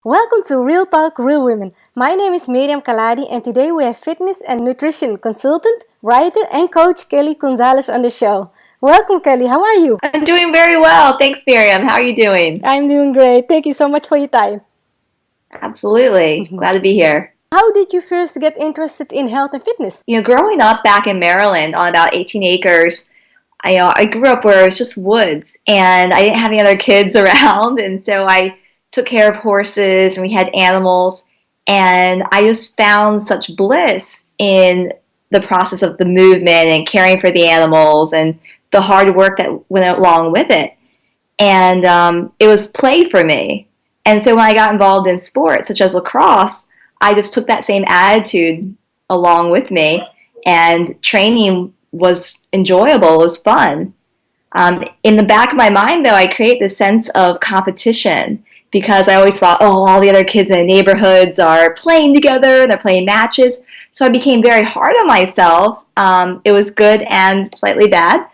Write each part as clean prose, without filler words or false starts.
Welcome to Real Talk, Real Women. My name is Miriam Khalladi, and today we have fitness and nutrition consultant, writer, and coach Kelly Gonzalez on the show. Welcome, Kelly. How are you? I'm doing very well. Thanks, Miriam. How are you doing? I'm doing great. Thank you so much for your time. Absolutely. Glad to be here. How did you first get interested in health and fitness? Growing up back in Maryland on about 18 acres, I grew up where it was just woods and I didn't have any other kids around. And so I took care of horses and we had animals. And I just found such bliss in the process of the movement and caring for the animals and the hard work that went along with it. And it was play for me. And so when I got involved in sports such as lacrosse, I just took that same attitude along with me, and training was enjoyable, was fun. In the back of my mind, though, I create this sense of competition because I always thought, oh, all the other kids in the neighborhoods are playing together, they're playing matches. So I became very hard on myself. It was good and slightly bad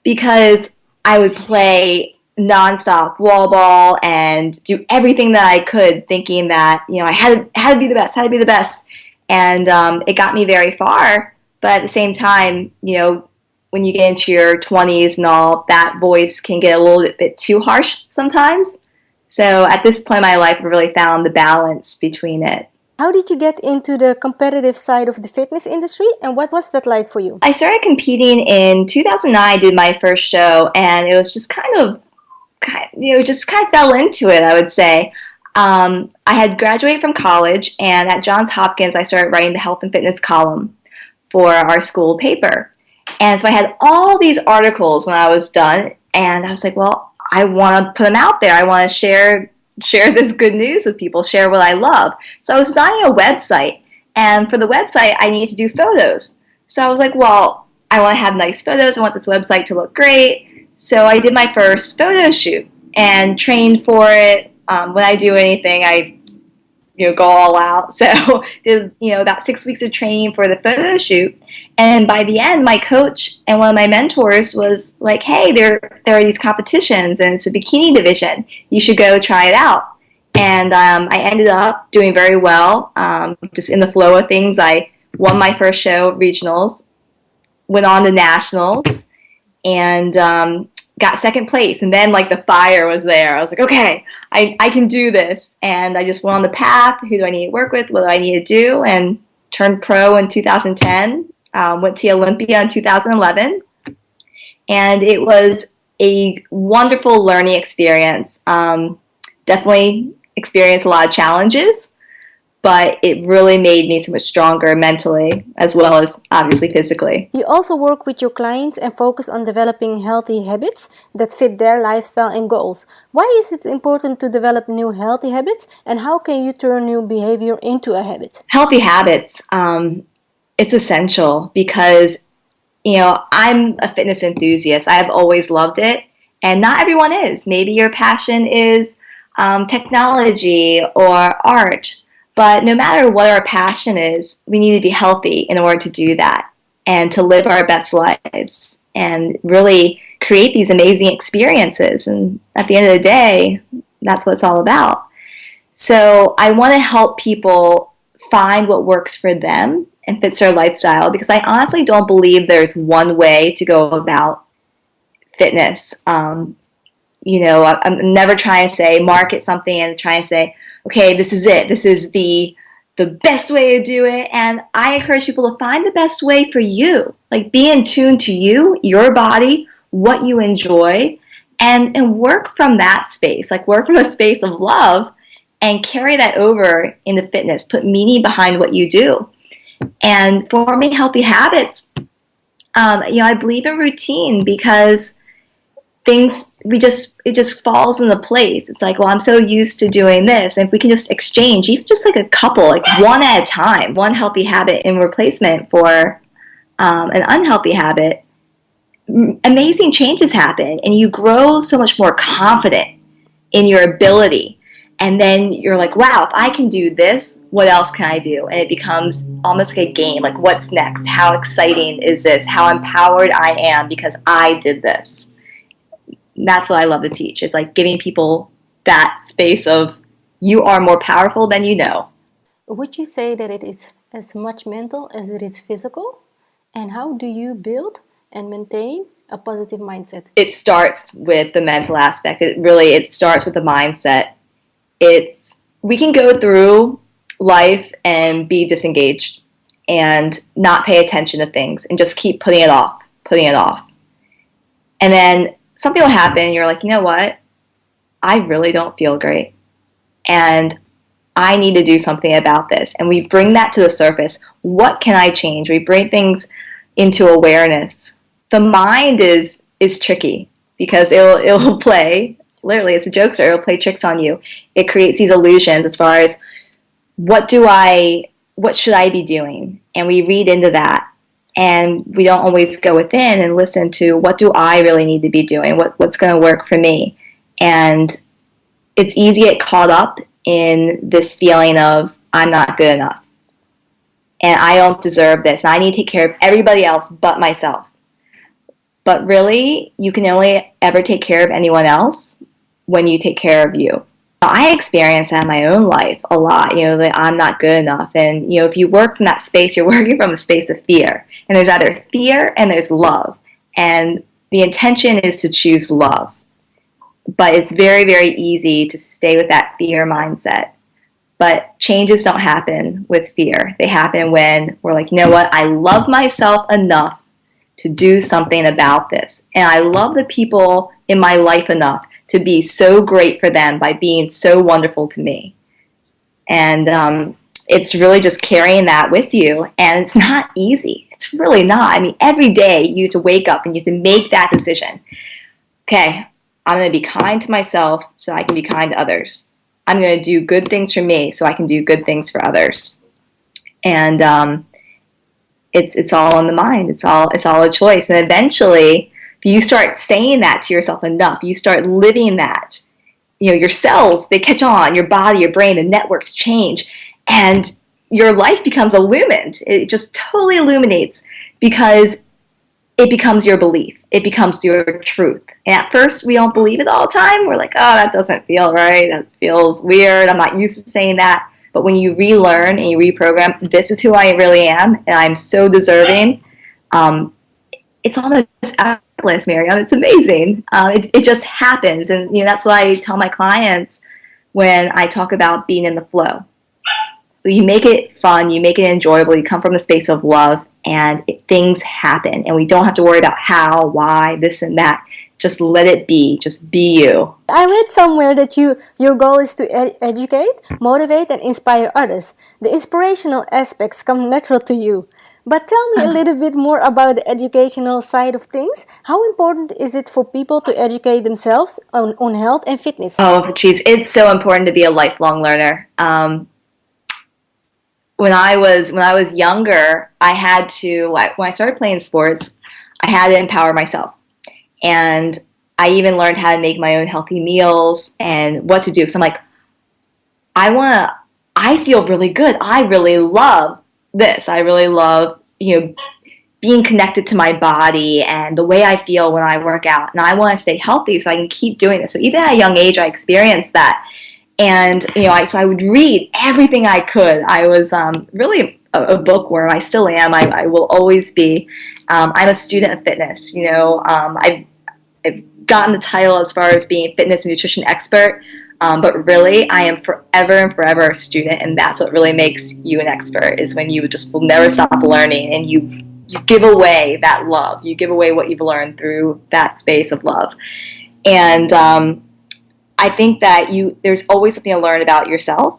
because I would play nonstop wall ball and do everything that I could, thinking that I had to be the best, had to be the best, and it got me very far. But at the same time, when you get into your 20s and all, that voice can get a little bit too harsh sometimes. So at this point in my life, I really found the balance between it. How did you get into the competitive side of the fitness industry, and what was that like for you? I started competing in 2009. I did my first show, and it was just just kind of fell into it, I would say. I had graduated from college, and at Johns Hopkins, I started writing the health and fitness column for our school paper. And so I had all these articles when I was done, and I was like, well, I want to put them out there. I want to share this good news with people, share what I love. So I was designing a website, and for the website, I needed to do photos. So I was like, well, I want to have nice photos. I want this website to look great. So I did my first photo shoot and trained for it. When I do anything, I go all out. So did about 6 weeks of training for the photo shoot. And by the end, my coach and one of my mentors was like, hey, there are these competitions, and it's a bikini division. You should go try it out. And I ended up doing very well. Just in the flow of things, I won my first show, regionals, went on to nationals, and got second place. And then like the fire was there. I was like, okay, I can do this. And I just went on the path. Who do I need to work with? What do I need to do? And turned pro in 2010. Went to Olympia in 2011. And it was a wonderful learning experience. Definitely experienced a lot of challenges, but it really made me so much stronger mentally as well as obviously physically. You also work with your clients and focus on developing healthy habits that fit their lifestyle and goals. Why is it important to develop new healthy habits, and how can you turn new behavior into a habit? Healthy habits, it's essential because, I'm a fitness enthusiast. I've always loved it, and not everyone is. Maybe your passion is technology or art. But no matter what our passion is, we need to be healthy in order to do that and to live our best lives and really create these amazing experiences. And at the end of the day, that's what it's all about. So I want to help people find what works for them and fits their lifestyle, because I honestly don't believe there's one way to go about fitness. I'm never trying to say market something and trying to say, okay, this is it. This is the best way to do it. And I encourage people to find the best way for you. Like, be in tune to you, your body, what you enjoy, and work from that space. Like, work from a space of love and carry that over into fitness. Put meaning behind what you do. And forming healthy habits, I believe in routine because it just falls into place. It's like, well, I'm so used to doing this. And if we can just exchange, even just like a couple, like one at a time, one healthy habit in replacement for an unhealthy habit, amazing changes happen. And you grow so much more confident in your ability. And then you're like, wow, if I can do this, what else can I do? And it becomes almost like a game. Like, what's next? How exciting is this? How empowered I am because I did this. That's what I love to teach. It's like giving people that space of You are more powerful than you know. Would you say that it is as much mental as it is physical? And how do you build and maintain a positive mindset? It starts with the mental aspect. It starts with the mindset. We can go through life and be disengaged and not pay attention to things and just keep putting it off, putting it off. And then something will happen and you're like, you know what? I really don't feel great. And I need to do something about this. And we bring that to the surface. What can I change? We bring things into awareness. The mind is tricky because it'll play, literally it's a jokester, it'll play tricks on you. It creates these illusions as far as what should I be doing? And we read into that. And we don't always go within and listen to what do I really need to be doing? What's going to work for me? And it's easy to get caught up in this feeling of I'm not good enough. And I don't deserve this. And I need to take care of everybody else but myself. But really, you can only ever take care of anyone else when you take care of you. I experienced that in my own life a lot, that I'm not good enough. And, if you work from that space, you're working from a space of fear. And there's either fear and there's love. And the intention is to choose love. But it's very, very easy to stay with that fear mindset. But changes don't happen with fear. They happen when we're like, you know what, I love myself enough to do something about this. And I love the people in my life enough to be so great for them by being so wonderful to me. And it's really just carrying that with you. And it's not easy. It's really not. I mean, every day you have to wake up and you have to make that decision. Okay, I'm going to be kind to myself so I can be kind to others. I'm going to do good things for me so I can do good things for others. And it's all in the mind. It's all a choice. And eventually, if you start saying that to yourself enough, you start living that, your cells, they catch on, your body, your brain, the networks change, and your life becomes illumined. It just totally illuminates because it becomes your belief. It becomes your truth. And at first, we don't believe it all the time. We're like, oh, that doesn't feel right. That feels weird. I'm not used to saying that. But when you relearn and you reprogram, this is who I really am, and I'm so deserving, it's almost effortless, Miriam. It's amazing. It just happens. And that's why I tell my clients when I talk about being in the flow. You make it fun. You make it enjoyable. You come from a space of love. And things happen, and we don't have to worry about how, why, this and that. Just let it be. Just be you. I read somewhere that your goal is to educate, motivate, and inspire others. The inspirational aspects come natural to you. But tell me a little bit more about the educational side of things. How important is it for people to educate themselves on health and fitness? Oh, geez, it's so important to be a lifelong learner. When I was younger, I had to, when I started playing sports, I had to empower myself. And I even learned how to make my own healthy meals and what to do. So I'm like, I feel really good. I really love this. I really love, being connected to my body and the way I feel when I work out. And I want to stay healthy so I can keep doing this. So even at a young age, I experienced that. And, so I would read everything I could. I was really a bookworm. I still am. I will always be. I'm a student of fitness. I've gotten the title as far as being a fitness and nutrition expert. But really, I am forever and forever a student. And that's what really makes you an expert, is when you just will never stop learning and you give away that love. You give away what you've learned through that space of love. And I think that there's always something to learn about yourself,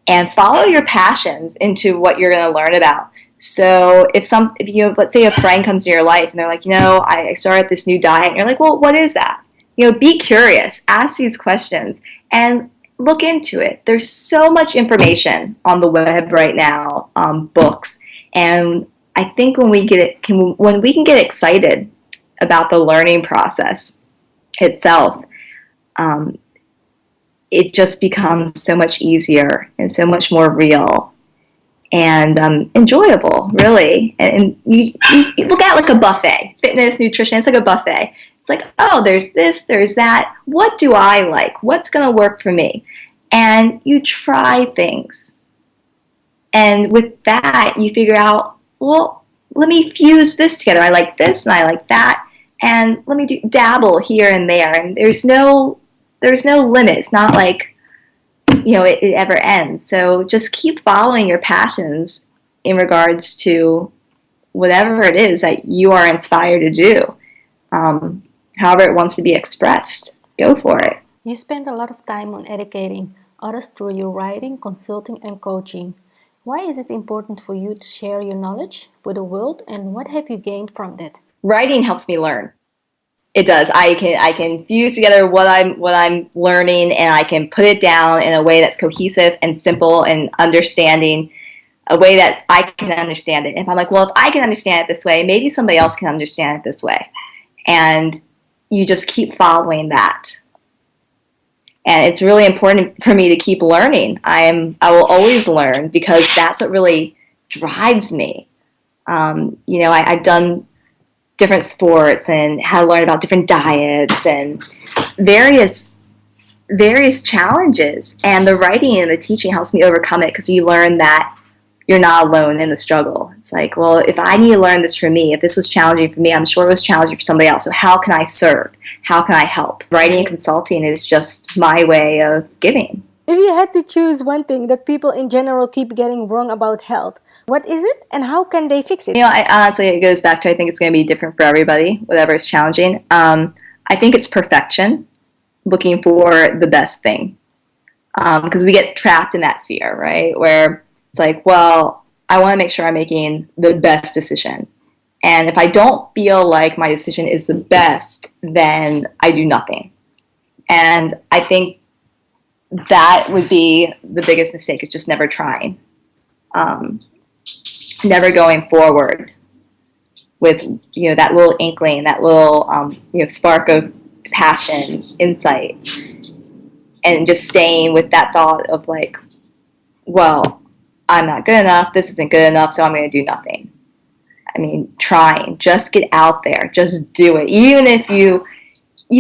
and follow your passions into what you're going to learn about. So if let's say a friend comes to your life and they're like, I started this new diet, and you're like, well, what is that? Be curious, ask these questions, and look into it. There's so much information on the web right now, books, and I think when we can get excited about the learning process itself, it just becomes so much easier and so much more real and enjoyable, really. And you look at it like a buffet. Fitness, nutrition, it's like a buffet. It's like, oh, there's this, there's that. What do I like? What's going to work for me? and you try things. And with that, you figure out, well, let me fuse this together. I like this and I like that. And let me dabble here and there. And there's no limit. It's not like, it ever ends. So just keep following your passions in regards to whatever it is that you are inspired to do. However it wants to be expressed, go for it. You spend a lot of time on educating others through your writing, consulting, and coaching. Why is it important for you to share your knowledge with the world, and what have you gained from that? Writing helps me learn. It does. I can fuse together what I'm learning, and I can put it down in a way that's cohesive and simple and understanding, a way that I can understand it. If I'm like, well, if I can understand it this way, maybe somebody else can understand it this way. And you just keep following that. And it's really important for me to keep learning. I will always learn, because that's what really drives me. I've done different sports and had to learn about different diets and various challenges. And the writing and the teaching helps me overcome it, because you learn that you're not alone in the struggle. It's like, well, if I need to learn this for me, if this was challenging for me, I'm sure it was challenging for somebody else. So how can I serve? How can I help? Writing and consulting is just my way of giving. If you had to choose one thing that people in general keep getting wrong about health, what is it and how can they fix it? Honestly, it goes back to, I think it's going to be different for everybody, whatever is challenging. I think it's perfection, looking for the best thing. Because we get trapped in that fear, right? Where it's like, well, I want to make sure I'm making the best decision. And if I don't feel like my decision is the best, then I do nothing. And I think that would be the biggest mistake, is just never trying. Never going forward with, that little inkling, that little, spark of passion, insight. And just staying with that thought of like, well, I'm not good enough, this isn't good enough, so I'm going to do nothing. I mean, trying, just get out there, just do it. Even if you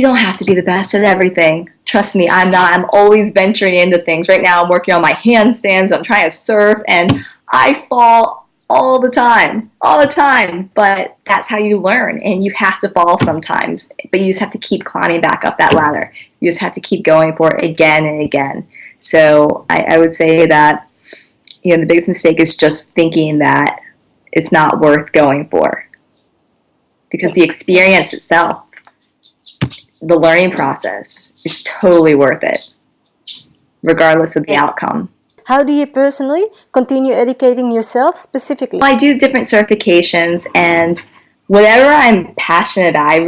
don't have to be the best at everything. Trust me, I'm not. I'm always venturing into things. Right now I'm working on my handstands, I'm trying to surf, and I fall all the time, but that's how you learn, and you have to fall sometimes, but you just have to keep climbing back up that ladder. You just have to keep going for it again and again. So I would say that, the biggest mistake is just thinking that it's not worth going for, because the experience itself, the learning process, is totally worth it, regardless of the outcome. How do you personally continue educating yourself specifically? I do different certifications, and whatever I'm passionate about, I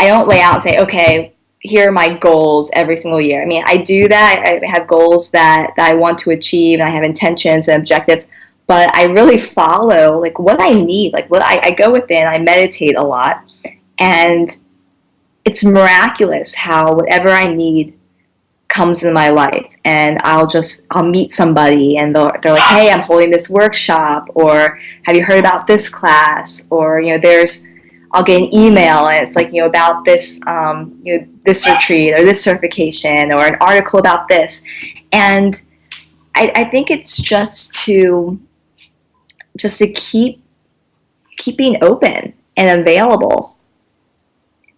don't lay out and say, okay, here are my goals every single year. I mean, I do that. I have goals that I want to achieve, and I have intentions and objectives, but I really follow like what I need, like what I go within. I meditate a lot, and it's miraculous how whatever I need comes into my life. And I'll meet somebody, and they're like, hey, I'm holding this workshop, or have you heard about this class? Or, I'll get an email, and it's like, about this, this retreat or this certification, or an article about this. And I think it's just to keep being open and available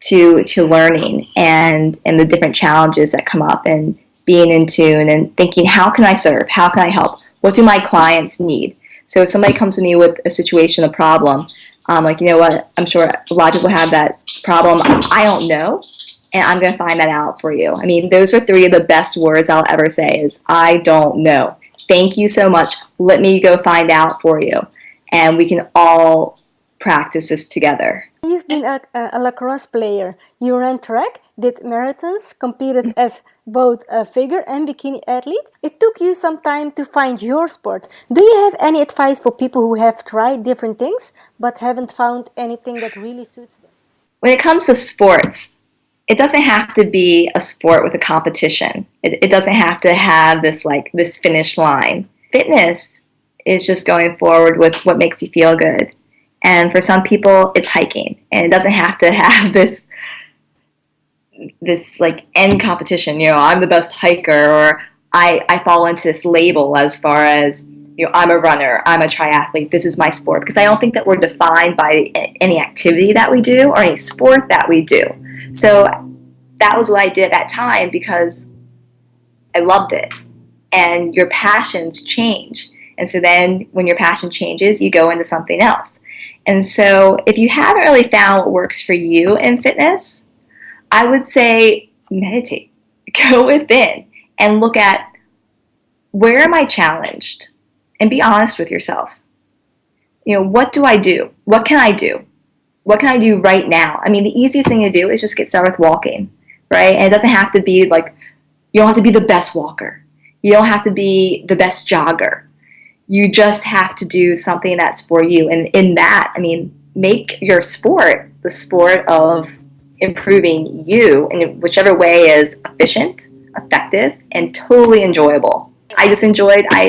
to learning and the different challenges that come up, and being in tune and thinking, how can I serve? How can I help? What do my clients need? So if somebody comes to me with a situation, a problem, like, what, I'm sure a lot of people have that problem. I don't know, and I'm going to find that out for you. I mean, those are 3 of the best words I'll ever say is, I don't know. Thank you so much. Let me go find out for you. And we can all practice this together. You've been a lacrosse player. You ran track, did marathons, competed as both a figure and bikini athlete. It took you some time to find your sport. Do you have any advice for people who have tried different things but haven't found anything that really suits them? When it comes to sports, it doesn't have to be a sport with a competition. It doesn't have to have this finish line. Fitness is just going forward with what makes you feel good. And for some people, it's hiking. And it doesn't have to have this this like end competition. I'm the best hiker, or I fall into this label as far as I'm a runner, I'm a triathlete, this is my sport, because I don't think that we're defined by any activity that we do or any sport that we do. So that was what I did at that time because I loved it. And your passions change. And so then when your passion changes, you go into something else. And so if you haven't really found what works for you in fitness, I would say meditate. Go within and look at, where am I challenged? And be honest with yourself. What do I do? What can I do? What can I do right now? I mean, the easiest thing to do is just get started with walking, right? And it doesn't have to be like, you don't have to be the best walker. You don't have to be the best jogger. You just have to do something that's for you. And in that, I mean, make your sport the sport of improving you in whichever way is efficient, effective, and totally enjoyable. I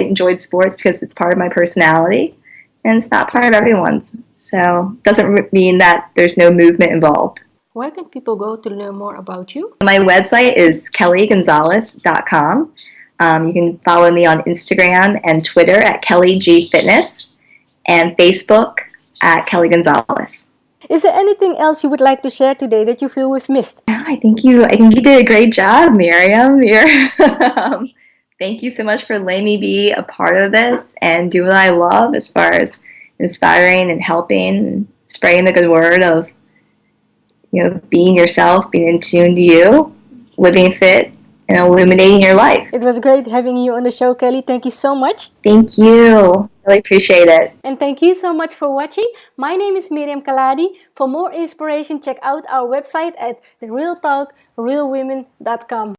enjoyed sports because it's part of my personality, and it's not part of everyone's. So it doesn't mean that there's no movement involved. Where can people go to learn more about you? My website is KellyGonzalez.com. You can follow me on Instagram and Twitter at Kelly G Fitness, and Facebook at Kelly Gonzalez. Is there anything else you would like to share today that you feel we've missed? I think you did a great job, Miriam. Thank you so much for letting me be a part of this and do what I love as far as inspiring and helping and spreading the good word of being yourself, being in tune to you, living fit, and illuminating your life. It was great having you on the show, Kelly. Thank you so much. Thank you. Really appreciate it. And thank you so much for watching. My name is Miriam Khalladi. For more inspiration, check out our website at therealtalkrealwomen.com.